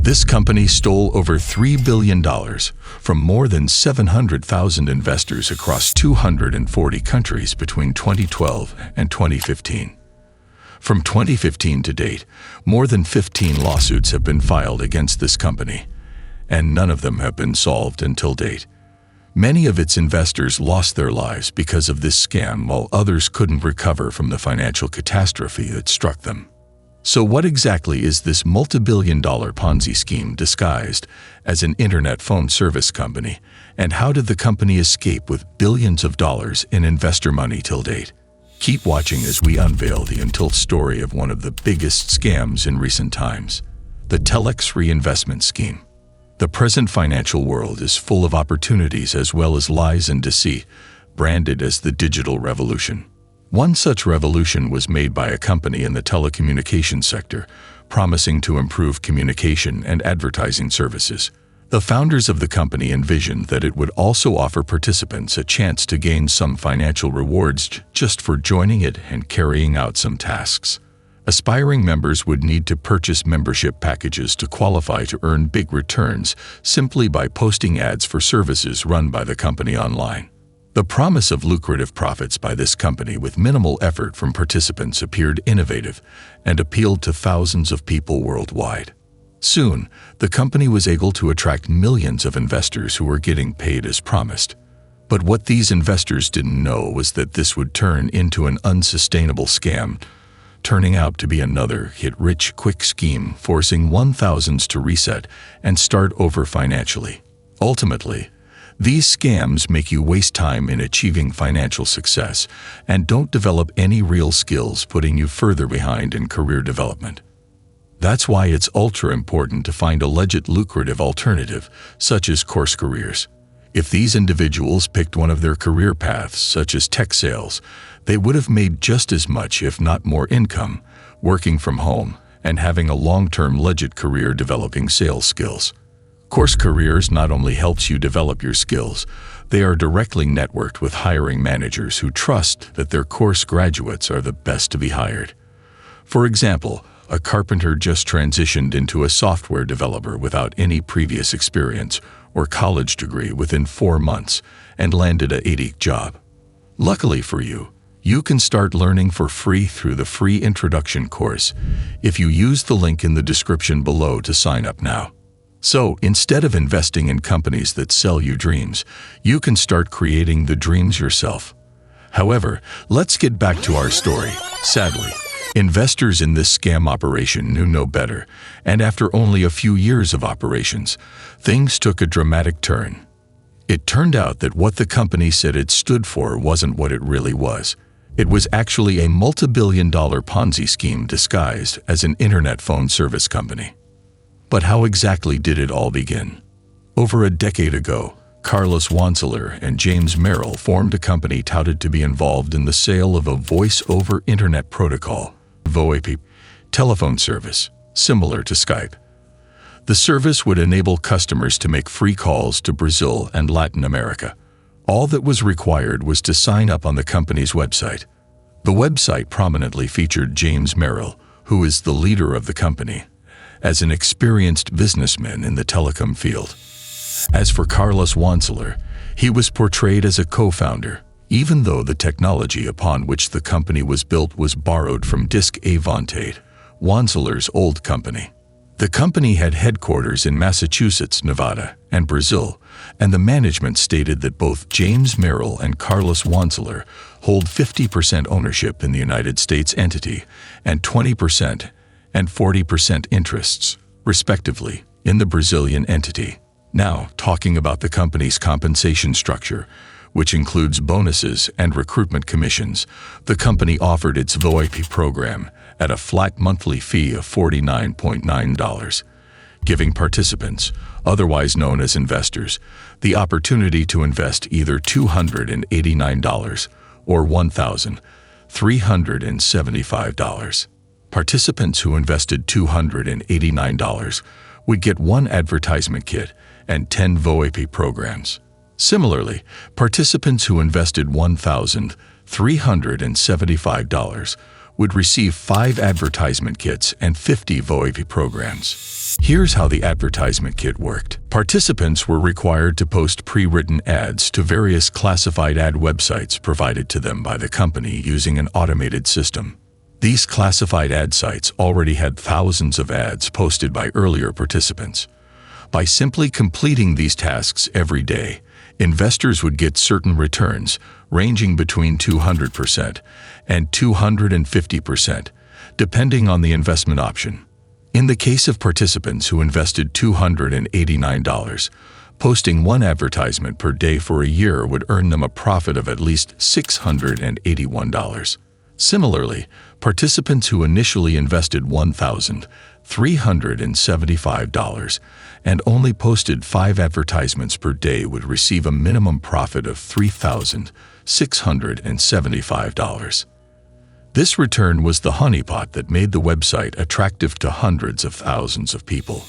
This company stole over $3 billion from more than 700,000 investors across 240 countries between 2012 and 2015. From 2015 to date, more than 15 lawsuits have been filed against this company, and none of them have been solved until date. Many of its investors lost their lives because of this scam, while others couldn't recover from the financial catastrophe that struck them. So what exactly is this multi-billion-dollar Ponzi scheme disguised as an internet phone service company, and how did the company escape with billions of dollars in investor money till date? Keep watching as we unveil the untold story of one of the biggest scams in recent times, the TelexFree investment scheme. The present financial world is full of opportunities as well as lies and deceit, branded as the digital revolution. One such revolution was made by a company in the telecommunications sector, promising to improve communication and advertising services. The founders of the company envisioned that it would also offer participants a chance to gain some financial rewards just for joining it and carrying out some tasks. Aspiring members would need to purchase membership packages to qualify to earn big returns simply by posting ads for services run by the company online. The promise of lucrative profits by this company with minimal effort from participants appeared innovative and appealed to thousands of people worldwide. Soon, the company was able to attract millions of investors who were getting paid as promised. But what these investors didn't know was that this would turn into an unsustainable scam, turning out to be another get-rich-quick scheme, forcing 1,000s to reset and start over financially. Ultimately, these scams make you waste time in achieving financial success and don't develop any real skills, putting you further behind in career development. That's why it's ultra important to find a legit lucrative alternative, such as course careers. If these individuals picked one of their career paths, such as tech sales, they would have made just as much, if not more, income, working from home and having a long-term legit career developing sales skills. Course careers not only helps you develop your skills, they are directly networked with hiring managers who trust that their course graduates are the best to be hired. For example, a carpenter just transitioned into a software developer without any previous experience or college degree within 4 months and landed a 8-week job. Luckily for you, you can start learning for free through the free introduction course if you use the link in the description below to sign up now. So, instead of investing in companies that sell you dreams, you can start creating the dreams yourself. However, let's get back to our story. Sadly, investors in this scam operation knew no better, and after only a few years of operations, things took a dramatic turn. It turned out that what the company said it stood for wasn't what it really was. It was actually a multi-billion-dollar Ponzi scheme disguised as an internet phone service company. But how exactly did it all begin? Over a decade ago, Carlos Wanzeler and James Merrill formed a company touted to be involved in the sale of a voice-over internet protocol, VoIP, telephone service, similar to Skype. The service would enable customers to make free calls to Brazil and Latin America. All that was required was to sign up on the company's website. The website prominently featured James Merrill, who is the leader of the company, as an experienced businessman in the telecom field. As for Carlos Wanzeler, he was portrayed as a co-founder, even though the technology upon which the company was built was borrowed from Disc Avantade, Wanzeler's old company. The company had headquarters in Massachusetts, Nevada, and Brazil, and the management stated that both James Merrill and Carlos Wanzeler hold 50% ownership in the United States entity and 20% and 40% interests, respectively, in the Brazilian entity. Now, talking about the company's compensation structure, which includes bonuses and recruitment commissions, the company offered its VoIP program at a flat monthly fee of $49.9, giving participants, otherwise known as investors, the opportunity to invest either $289 or $1,375. Participants who invested $289 would get 1 advertisement kit and 10 VoIP programs. Similarly, participants who invested $1,375 would receive 5 advertisement kits and 50 VoIP programs. Here's how the advertisement kit worked. Participants were required to post pre-written ads to various classified ad websites provided to them by the company using an automated system. These classified ad sites already had thousands of ads posted by earlier participants. By simply completing these tasks every day, investors would get certain returns ranging between 200% and 250%, depending on the investment option. In the case of participants who invested $289, posting one advertisement per day for a year would earn them a profit of at least $681. Similarly, participants who initially invested $1,375 and only posted 5 advertisements per day would receive a minimum profit of $3,675. This return was the honeypot that made the website attractive to hundreds of thousands of people.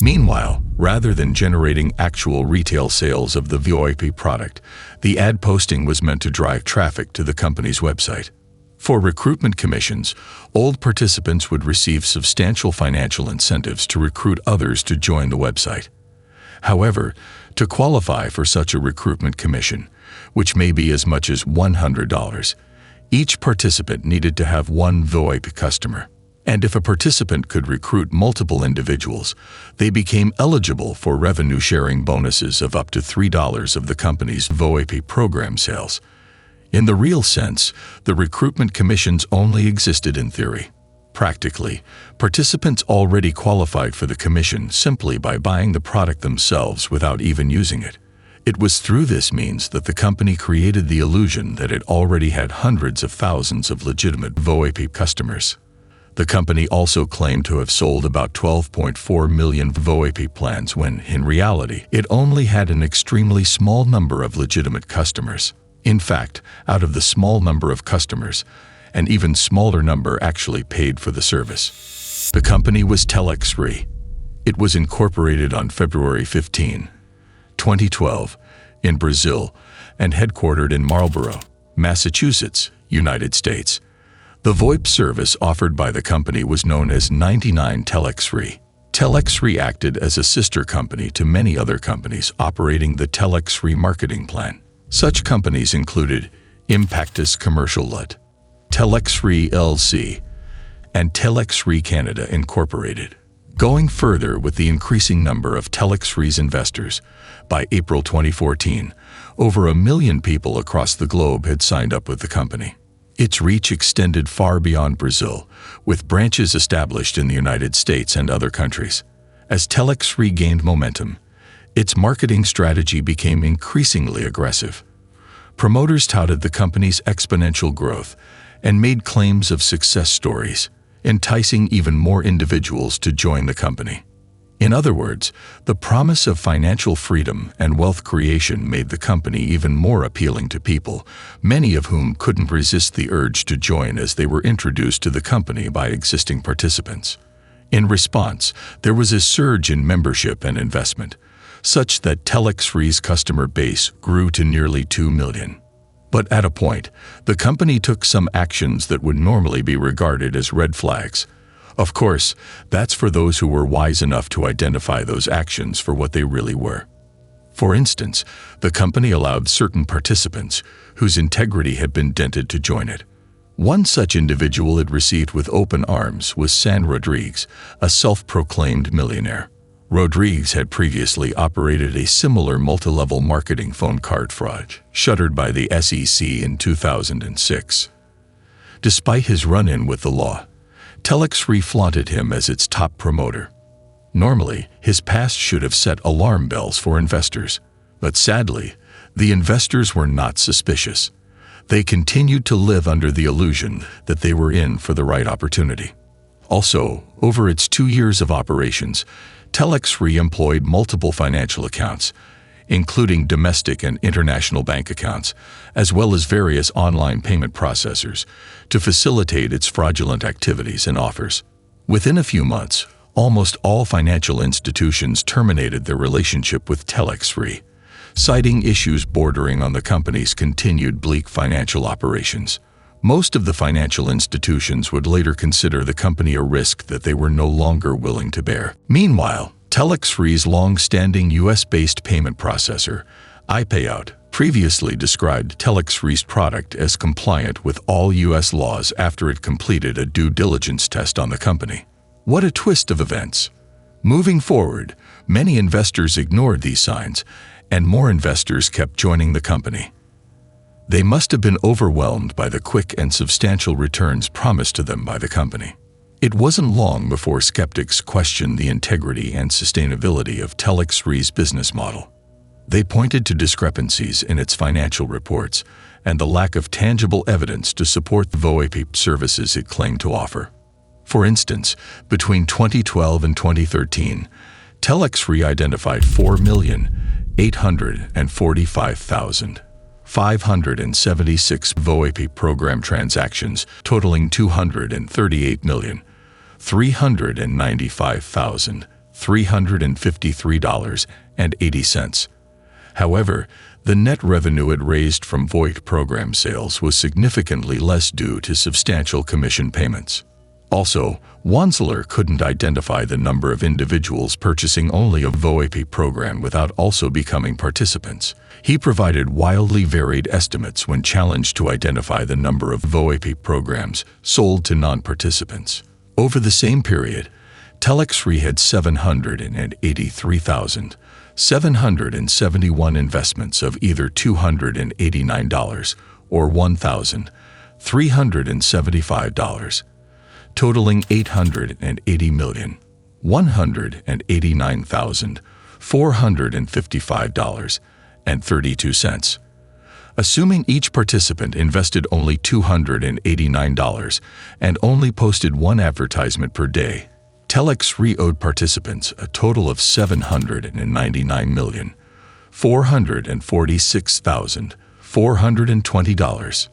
Meanwhile, rather than generating actual retail sales of the VoIP product, the ad posting was meant to drive traffic to the company's website. For recruitment commissions, old participants would receive substantial financial incentives to recruit others to join the website. However, to qualify for such a recruitment commission, which may be as much as $100, each participant needed to have one VoIP customer. And if a participant could recruit multiple individuals, they became eligible for revenue-sharing bonuses of up to $3 of the company's VoIP program sales. In the real sense, the recruitment commissions only existed in theory. Practically, participants already qualified for the commission simply by buying the product themselves without even using it. It was through this means that the company created the illusion that it already had hundreds of thousands of legitimate VoIP customers. The company also claimed to have sold about 12.4 million VoIP plans when, in reality, it only had an extremely small number of legitimate customers. In fact, out of the small number of customers, an even smaller number actually paid for the service. The company was TelexFree. It was incorporated on February 15, 2012, in Brazil and headquartered in Marlborough, Massachusetts, United States. The VoIP service offered by the company was known as 99 TelexFree. TelexFree acted as a sister company to many other companies operating the TelexFree marketing plan. Such companies included Impactus Commercial Lut, TelexFree LC, and TelexFree Canada Incorporated. Going further with the increasing number of TelexFree's investors, by April 2014, over 1 million people across the globe had signed up with the company. Its reach extended far beyond Brazil, with branches established in the United States and other countries. As TelexFree gained momentum, its marketing strategy became increasingly aggressive. Promoters touted the company's exponential growth and made claims of success stories, enticing even more individuals to join the company. In other words, the promise of financial freedom and wealth creation made the company even more appealing to people, many of whom couldn't resist the urge to join as they were introduced to the company by existing participants. In response, there was a surge in membership and investment, such that TelexFree's customer base grew to nearly 2 million. But at a point, the company took some actions that would normally be regarded as red flags. Of course, that's for those who were wise enough to identify those actions for what they really were. For instance, the company allowed certain participants whose integrity had been dented to join it. One such individual it received with open arms was San Rodriguez, a self-proclaimed millionaire. Rodriguez had previously operated a similar multi-level marketing phone card fraud, shuttered by the SEC in 2006. Despite his run-in with the law, TelexFree flaunted him as its top promoter. Normally, his past should have set alarm bells for investors, but sadly, the investors were not suspicious. They continued to live under the illusion that they were in for the right opportunity. Also, over its 2 years of operations, TelexFree employed multiple financial accounts, including domestic and international bank accounts, as well as various online payment processors, to facilitate its fraudulent activities and offers. Within a few months, almost all financial institutions terminated their relationship with TelexFree, citing issues bordering on the company's continued bleak financial operations. Most of the financial institutions would later consider the company a risk that they were no longer willing to bear. Meanwhile, TelexFree's long-standing US-based payment processor, iPayout, previously described TelexFree's product as compliant with all US laws after it completed a due diligence test on the company. What a twist of events! Moving forward, many investors ignored these signs, and more investors kept joining the company. They must have been overwhelmed by the quick and substantial returns promised to them by the company. It wasn't long before skeptics questioned the integrity and sustainability of TelexFree's business model. They pointed to discrepancies in its financial reports and the lack of tangible evidence to support the VoIP services it claimed to offer. For instance, between 2012 and 2013, TelexFree identified 4,845,576 VoIP program transactions totaling $238,395,353.80. However, the net revenue it raised from VoIP program sales was significantly less due to substantial commission payments. Also, Wanzeler couldn't identify the number of individuals purchasing only a VoIP program without also becoming participants. He provided wildly varied estimates when challenged to identify the number of VoIP programs sold to non-participants. Over the same period, TelexFree had 783,771 investments of either $289 or $1,375. Totaling $880,189,455.32. Assuming each participant invested only $289 and only posted one advertisement per day, TelexFree owed participants a total of $799,446,420.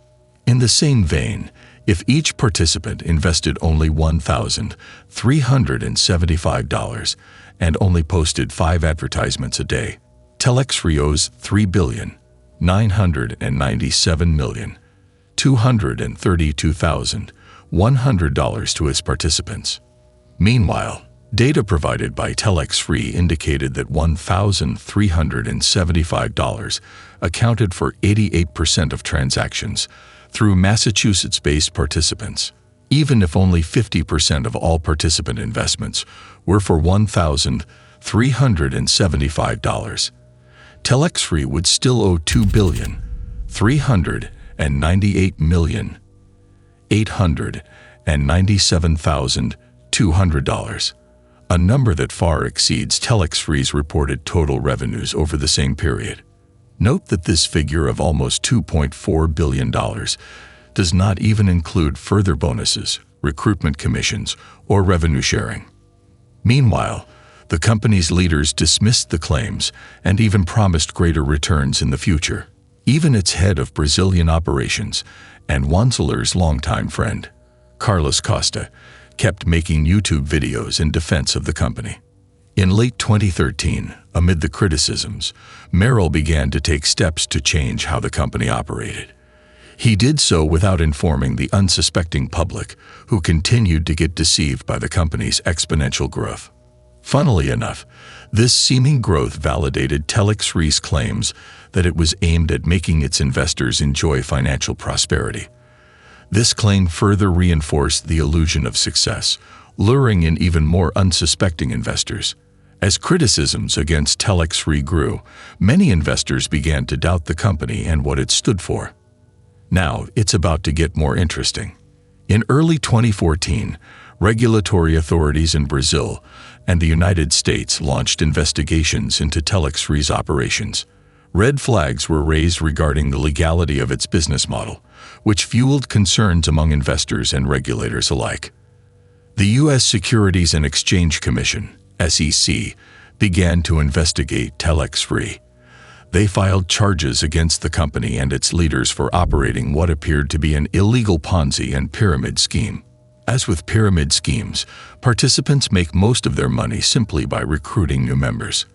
In the same vein, if each participant invested only $1,375 and only posted 5 advertisements a day, TelexFree owes $3,997,232,100 to its participants. Meanwhile, data provided by TelexFree indicated that $1,375 accounted for 88% of transactions through Massachusetts-based participants. Even if only 50% of all participant investments were for $1,375, TelexFree would still owe $2,398,897,200, a number that far exceeds TelexFree's reported total revenues over the same period. Note that this figure of almost $2.4 billion does not even include further bonuses, recruitment commissions, or revenue sharing. Meanwhile, the company's leaders dismissed the claims and even promised greater returns in the future. Even its head of Brazilian operations and Wanzeler's longtime friend, Carlos Costa, kept making YouTube videos in defense of the company. In late 2013, amid the criticisms, Merrill began to take steps to change how the company operated. He did so without informing the unsuspecting public, who continued to get deceived by the company's exponential growth. Funnily enough, this seeming growth validated TelexFree's claims that it was aimed at making its investors enjoy financial prosperity. This claim further reinforced the illusion of success, luring in even more unsuspecting investors. As criticisms against TelexFree grew, many investors began to doubt the company and what it stood for. Now, it's about to get more interesting. In early 2014, regulatory authorities in Brazil and the United States launched investigations into TelexFree's operations. Red flags were raised regarding the legality of its business model, which fueled concerns among investors and regulators alike. The U.S. Securities and Exchange Commission, SEC, began to investigate TelexFree. They filed charges against the company and its leaders for operating what appeared to be an illegal Ponzi and pyramid scheme. As with pyramid schemes, participants make most of their money simply by recruiting new members.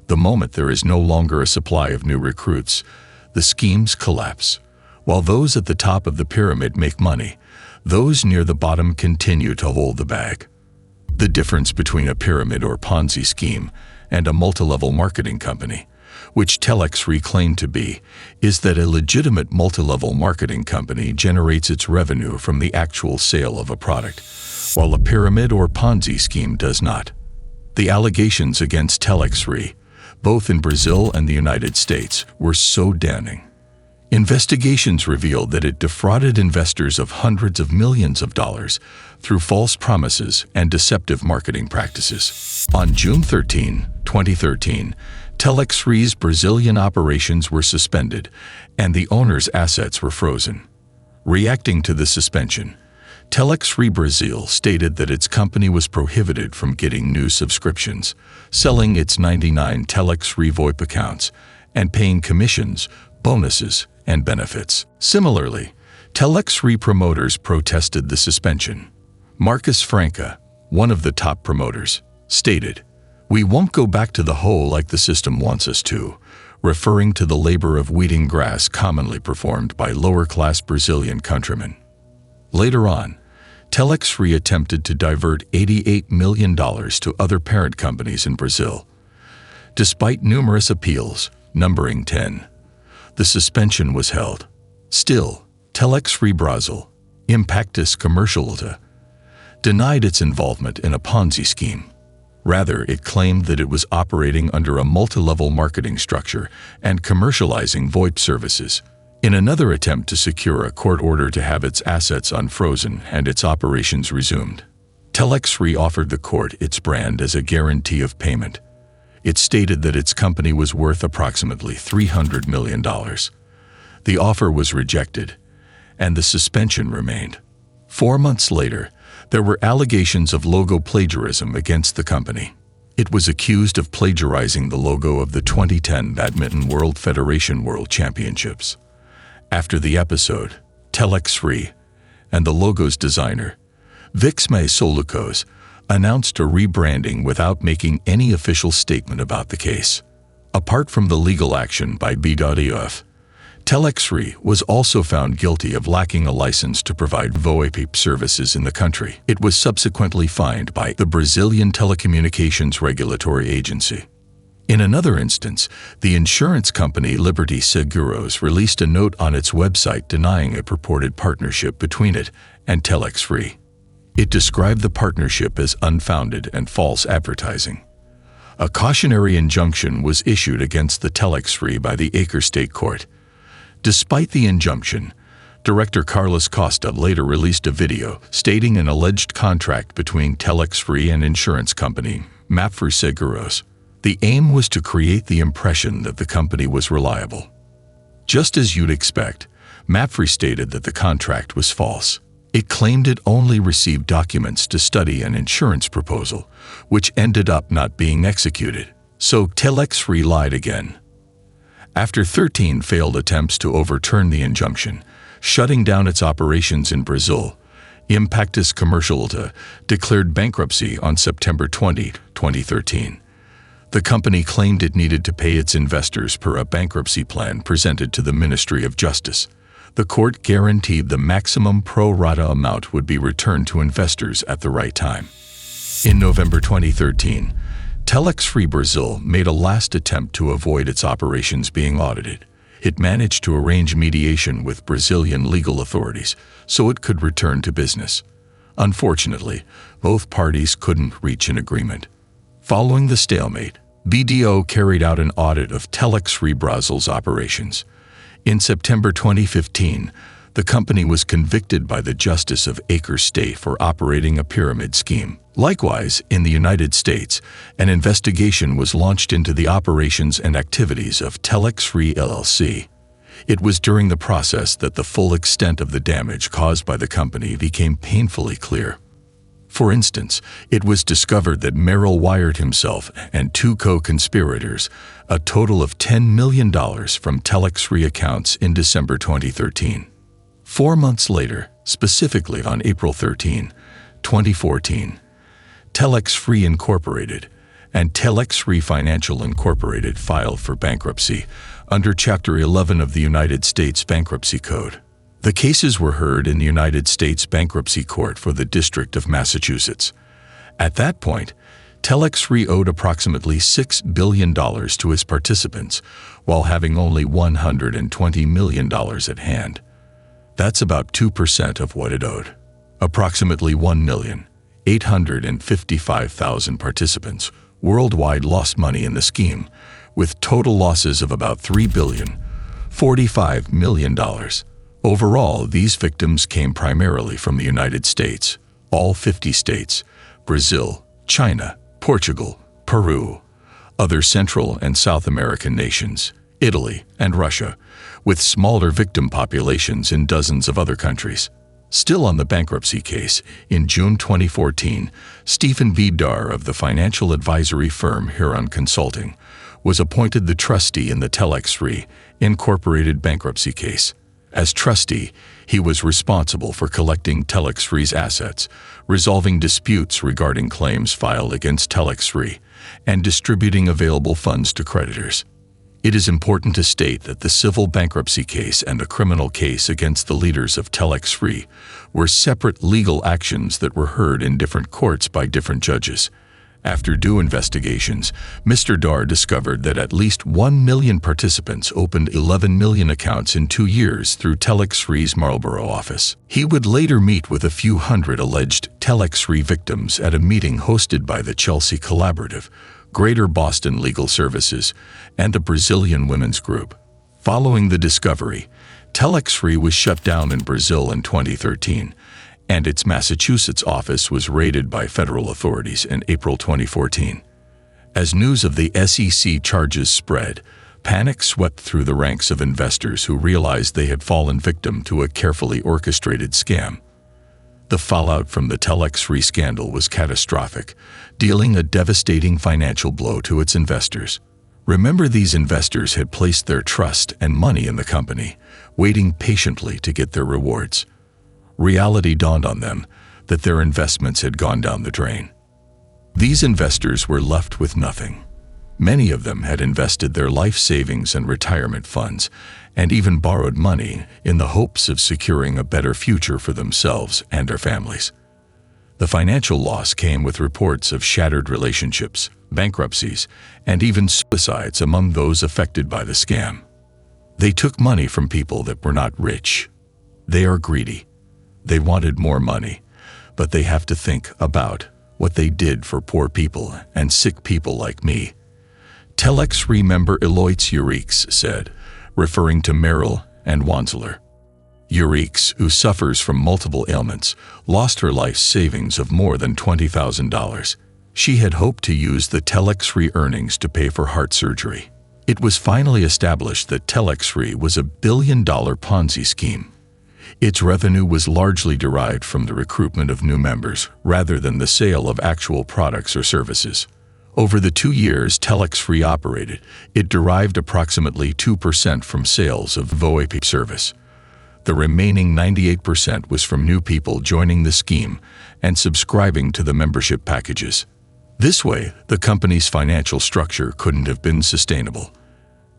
The moment there is no longer a supply of new recruits, the schemes collapse. While those at the top of the pyramid make money, those near the bottom continue to hold the bag. The difference between a pyramid or Ponzi scheme and a multilevel marketing company, which TelexFree claimed to be, is that a legitimate multilevel marketing company generates its revenue from the actual sale of a product, while a pyramid or Ponzi scheme does not. The allegations against TelexFree, both in Brazil and the United States, were so damning. Investigations revealed that it defrauded investors of hundreds of millions of dollars through false promises and deceptive marketing practices. On June 13, 2013, TelexFree's Brazilian operations were suspended and the owner's assets were frozen. Reacting to the suspension, TelexFree Brazil stated that its company was prohibited from getting new subscriptions, selling its 99 TelexFree VoIP accounts, and paying commissions, bonuses, and benefits. Similarly, TelexFree promoters protested the suspension. Marcus Franca, one of the top promoters, stated, "We won't go back to the hole like the system wants us to," referring to the labor of weeding grass commonly performed by lower-class Brazilian countrymen. Later on, TelexFree attempted to divert $88 million to other parent companies in Brazil. Despite numerous appeals, numbering 10, the suspension was held. Still, TelexFree Brazil, Impactus Comercialta, denied its involvement in a Ponzi scheme. Rather, it claimed that it was operating under a multi-level marketing structure and commercializing VoIP services. In another attempt to secure a court order to have its assets unfrozen and its operations resumed, TelexFree offered the court its brand as a guarantee of payment. It stated that its company was worth approximately $300 million. The offer was rejected, and the suspension remained. 4 months later, there were allegations of logo plagiarism against the company. It was accused of plagiarizing the logo of the 2010 Badminton World Federation World Championships. After the episode, TelexFree and the logo's designer, Vixme Solucos, announced a rebranding without making any official statement about the case. Apart from the legal action by BWF, TelexFree was also found guilty of lacking a license to provide VoIP services in the country. It was subsequently fined by the Brazilian Telecommunications Regulatory Agency. In another instance, the insurance company Liberty Seguros released a note on its website denying a purported partnership between it and TelexFree. It described the partnership as unfounded and false advertising. A cautionary injunction was issued against the TelexFree by the Acre State Court. Despite the injunction, Director Carlos Costa later released a video stating an alleged contract between TelexFree and insurance company Merrill Seguros. The aim was to create the impression that the company was reliable. Just as you'd expect, Merrill stated that the contract was false. It claimed it only received documents to study an insurance proposal, which ended up not being executed. So TelexFree lied again. After 13 failed attempts to overturn the injunction, shutting down its operations in Brazil, Impactus Comercialta declared bankruptcy on September 20, 2013. The company claimed it needed to pay its investors per a bankruptcy plan presented to the Ministry of Justice. The court guaranteed the maximum pro rata amount would be returned to investors at the right time. In November 2013, TelexFree Brazil made a last attempt to avoid its operations being audited. It managed to arrange mediation with Brazilian legal authorities so it could return to business. Unfortunately, both parties couldn't reach an agreement. Following the stalemate, BDO carried out an audit of TelexFree Brazil's operations. In September 2015, the company was convicted by the Justice of Acre State for operating a pyramid scheme. Likewise, in the United States, an investigation was launched into the operations and activities of TelexFree LLC. It was during the process that the full extent of the damage caused by the company became painfully clear. For instance, it was discovered that Merrill wired himself and 2 co-conspirators a total of $10 million from TelexFree accounts in December 2013. 4 months later, specifically on April 13, 2014, TelexFree Incorporated, and TelexFree Financial Incorporated filed for bankruptcy under Chapter 11 of the United States Bankruptcy Code. The cases were heard in the United States Bankruptcy Court for the District of Massachusetts. At that point, TelexFree owed approximately $6 billion to its participants, while having only $120 million at hand. That's about 2% of what it owed. Approximately 1,855,000 participants worldwide lost money in the scheme, with total losses of about $3,045 million. Overall, these victims came primarily from the United States, all 50 states, Brazil, China, Portugal, Peru, other Central and South American nations, Italy, and Russia, with smaller victim populations in dozens of other countries. Still on the bankruptcy case, in June 2014, Stephen V. Darr of the financial advisory firm Huron Consulting was appointed the trustee in the TelexFree Incorporated bankruptcy case. As trustee, he was responsible for collecting TelexFree's assets, resolving disputes regarding claims filed against TelexFree, and distributing available funds to creditors. It is important to state that the civil bankruptcy case and a criminal case against the leaders of TelexFree were separate legal actions that were heard in different courts by different judges. After due investigations, Mr. Darr discovered that at least 1 million participants opened 11 million accounts in 2 years through TelexFree's Marlborough office. He would later meet with a few hundred alleged TelexFree victims at a meeting hosted by the Chelsea Collaborative, Greater Boston Legal Services, and the Brazilian Women's Group. Following the discovery, TelexFree was shut down in Brazil in 2013, and its Massachusetts office was raided by federal authorities in April 2014. As news of the SEC charges spread, panic swept through the ranks of investors who realized they had fallen victim to a carefully orchestrated scam. The fallout from the TelexFree scandal was catastrophic, dealing a devastating financial blow to its investors. Remember, these investors had placed their trust and money in the company, waiting patiently to get their rewards. Reality dawned on them that their investments had gone down the drain. These investors were left with nothing. Many of them had invested their life savings and retirement funds, and even borrowed money in the hopes of securing a better future for themselves and their families. The financial loss came with reports of shattered relationships, bankruptcies, and even suicides among those affected by the scam. They took money from people that were not rich. They are greedy. They wanted more money, but they have to think about what they did for poor people and sick people like me. TelexFree member Eloise Eurix said, referring to Merrill and Wanzeler. Eurix, who suffers from multiple ailments, lost her life savings of more than $20,000. She had hoped to use the TelexFree earnings to pay for heart surgery. It was finally established that TelexFree was a billion-dollar Ponzi scheme. Its revenue was largely derived from the recruitment of new members rather than the sale of actual products or services. Over the 2 years TelexFree operated, it derived approximately 2% from sales of VoIP service. The remaining 98% was from new people joining the scheme and subscribing to the membership packages. This way, the company's financial structure couldn't have been sustainable.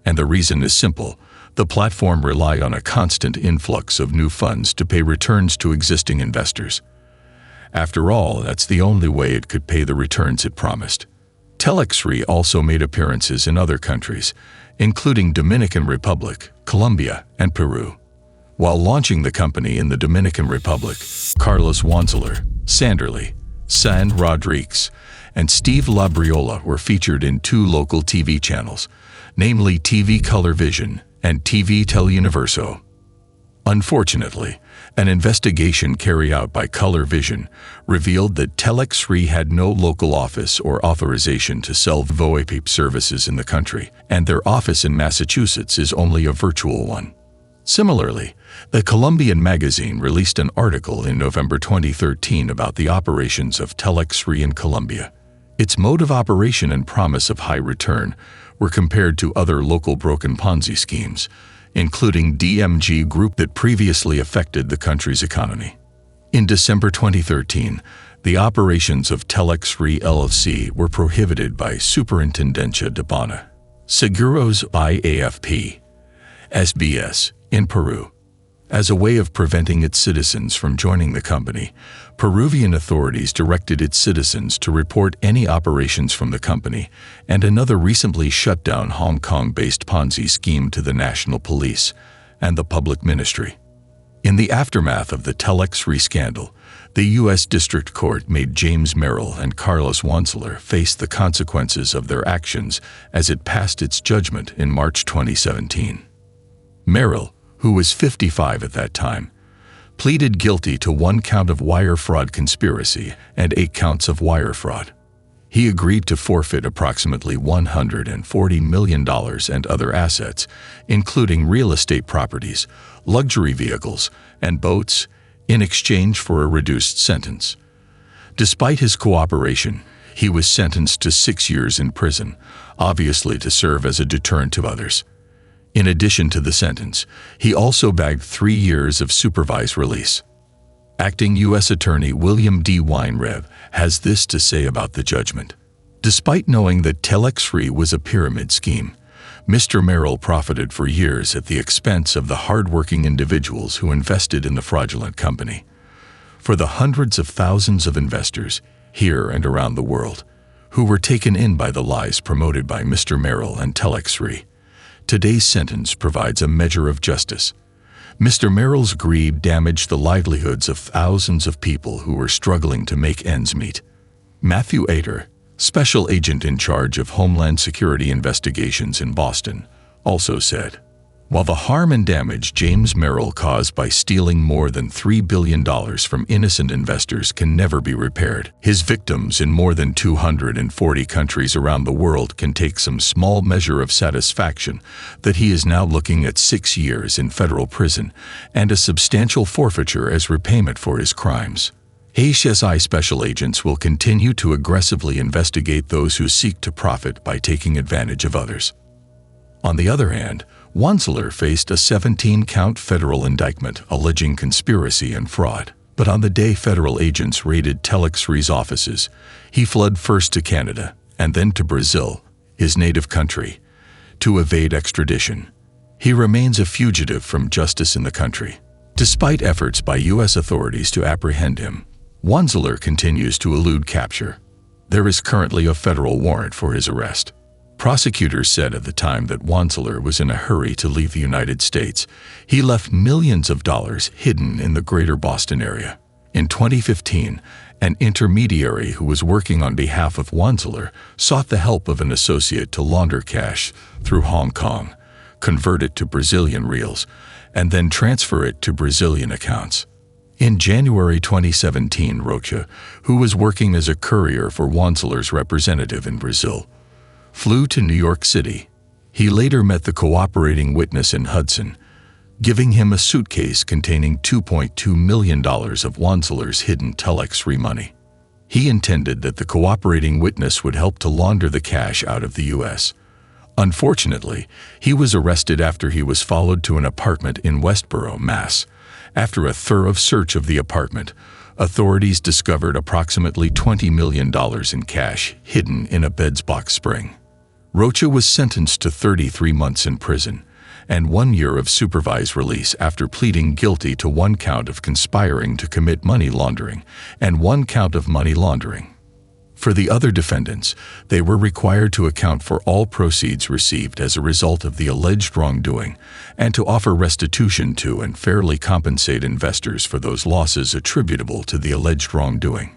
And the reason is simple. The platform relied on a constant influx of new funds to pay returns to existing investors. After all, that's the only way it could pay the returns it promised. TelexFree also made appearances in other countries, including Dominican Republic, Colombia, and Peru. While launching the company in the Dominican Republic, Carlos Wanzeler, Sanderly, San Rodriguez, and Steve Labriola were featured in 2 local TV channels, namely TV Color Vision and TV Teleuniverso. Unfortunately, an investigation carried out by Color Vision revealed that TelexFree had no local office or authorization to sell VoIP services in the country, and their office in Massachusetts is only a virtual one. Similarly, the Colombian magazine released an article in November 2013 about the operations of TelexFree in Colombia. Its mode of operation and promise of high return were compared to other local broken Ponzi schemes, including DMG Group that previously affected the country's economy. In December 2013, The operations of TelexFree LLC were prohibited by Superintendencia de Bana Seguros by AFP, SBS, in Peru. As a way of preventing its citizens from joining the company, Peruvian authorities directed its citizens to report any operations from the company and another recently shut down Hong Kong-based Ponzi scheme to the National Police and the Public Ministry. In the aftermath of the TelexFree scandal, the U.S. District Court made James Merrill and Carlos Wanzeler face the consequences of their actions as it passed its judgment in March 2017. Merrill, who was 55 at that time, pleaded guilty to 1 count of wire fraud conspiracy and 8 counts of wire fraud. He agreed to forfeit approximately $140 million and other assets, including real estate properties, luxury vehicles, and boats, in exchange for a reduced sentence. Despite his cooperation, he was sentenced to 6 years in prison, obviously to serve as a deterrent to others. In addition to the sentence, he also bagged 3 years of supervised release. Acting U.S. Attorney William D. Weinrev has this to say about the judgment. Despite knowing that TelexFree was a pyramid scheme, Mr. Merrill profited for years at the expense of the hard-working individuals who invested in the fraudulent company. For the hundreds of thousands of investors, here and around the world, who were taken in by the lies promoted by Mr. Merrill and TelexFree, today's sentence provides a measure of justice. Mr. Merrill's greed damaged the livelihoods of thousands of people who were struggling to make ends meet. Matthew Ader, special agent in charge of Homeland Security investigations in Boston, also said, while the harm and damage James Merrill caused by stealing more than $3 billion from innocent investors can never be repaired, his victims in more than 240 countries around the world can take some small measure of satisfaction that he is now looking at 6 years in federal prison and a substantial forfeiture as repayment for his crimes. HSI special agents will continue to aggressively investigate those who seek to profit by taking advantage of others. On the other hand, Wanzeler faced a 17-count federal indictment alleging conspiracy and fraud. But on the day federal agents raided TelexFree's offices, he fled first to Canada and then to Brazil, his native country, to evade extradition. He remains a fugitive from justice in the country. Despite efforts by U.S. authorities to apprehend him, Wanzeler continues to elude capture. There is currently a federal warrant for his arrest. Prosecutors said at the time that Wanzeler was in a hurry to leave the United States. He left millions of dollars hidden in the greater Boston area. In 2015, an intermediary who was working on behalf of Wanzeler sought the help of an associate to launder cash through Hong Kong, convert it to Brazilian reals, and then transfer it to Brazilian accounts. In January 2017, Rocha, who was working as a courier for Wanzeler's representative in Brazil, flew to New York City. He later met the cooperating witness in Hudson, giving him a suitcase containing $2.2 million of Wanzeler's hidden TelexFree money. He intended that the cooperating witness would help to launder the cash out of the U.S. Unfortunately, he was arrested after he was followed to an apartment in Westboro, Mass. After a thorough search of the apartment, authorities discovered approximately $20 million in cash hidden in a bed's box spring. Rocha was sentenced to 33 months in prison and 1 year of supervised release after pleading guilty to 1 count of conspiring to commit money laundering and 1 count of money laundering. For the other defendants, they were required to account for all proceeds received as a result of the alleged wrongdoing and to offer restitution to and fairly compensate investors for those losses attributable to the alleged wrongdoing.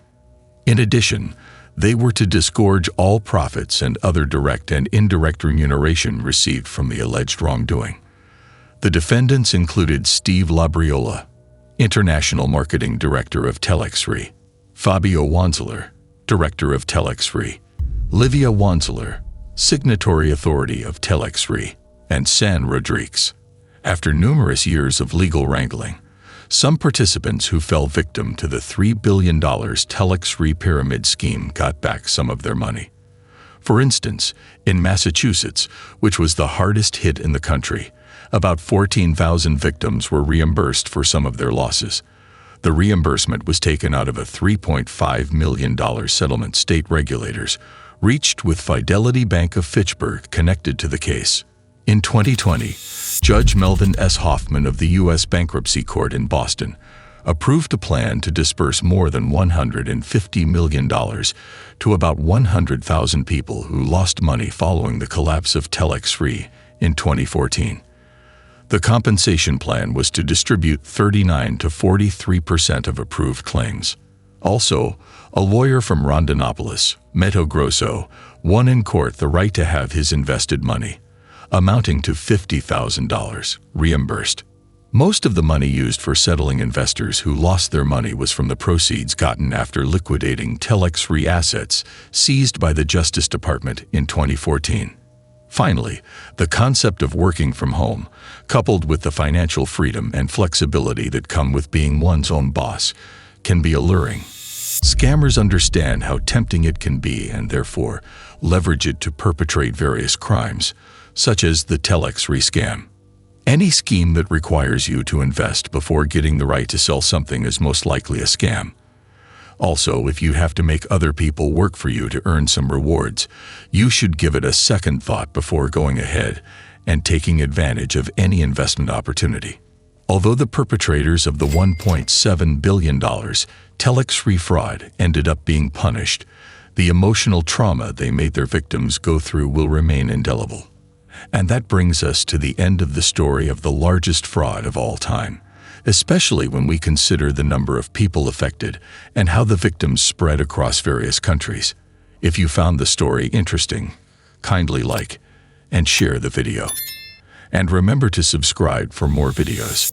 In addition, they were to disgorge all profits and other direct and indirect remuneration received from the alleged wrongdoing. The defendants included Steve Labriola, International Marketing Director of TelexFree, Fabio Wanzeler, Director of TelexFree, Livia Wanzeler, Signatory Authority of TelexFree, and San Rodriguez. After numerous years of legal wrangling, some participants who fell victim to the $3 billion TelexFree pyramid scheme got back some of their money. For instance, in Massachusetts, which was the hardest hit in the country, about 14,000 victims were reimbursed for some of their losses. The reimbursement was taken out of a $3.5 million settlement state regulators reached with Fidelity Bank of Fitchburg connected to the case. In 2020, Judge Melvin S. Hoffman of the U.S. Bankruptcy Court in Boston approved a plan to disperse more than $150 million to about 100,000 people who lost money following the collapse of TelexFree in 2014. The compensation plan was to distribute 39 to 43% of approved claims. Also, a lawyer from Rondinopolis, Mato Grosso, won in court the right to have his invested money, amounting to $50,000, reimbursed. Most of the money used for settling investors who lost their money was from the proceeds gotten after liquidating TelexFree assets seized by the Justice Department in 2014. Finally, the concept of working from home, coupled with the financial freedom and flexibility that come with being one's own boss, can be alluring. Scammers understand how tempting it can be and therefore leverage it to perpetrate various crimes, such as the TelexFree scam. Any scheme that requires you to invest before getting the right to sell something is most likely a scam. Also, if you have to make other people work for you to earn some rewards, you should give it a second thought before going ahead and taking advantage of any investment opportunity. Although the perpetrators of the $1.7 billion TelexFree fraud ended up being punished, the emotional trauma they made their victims go through will remain indelible. And that brings us to the end of the story of the largest fraud of all time, especially when we consider the number of people affected and how the victims spread across various countries. If you found the story interesting, kindly like and share the video. And remember to subscribe for more videos.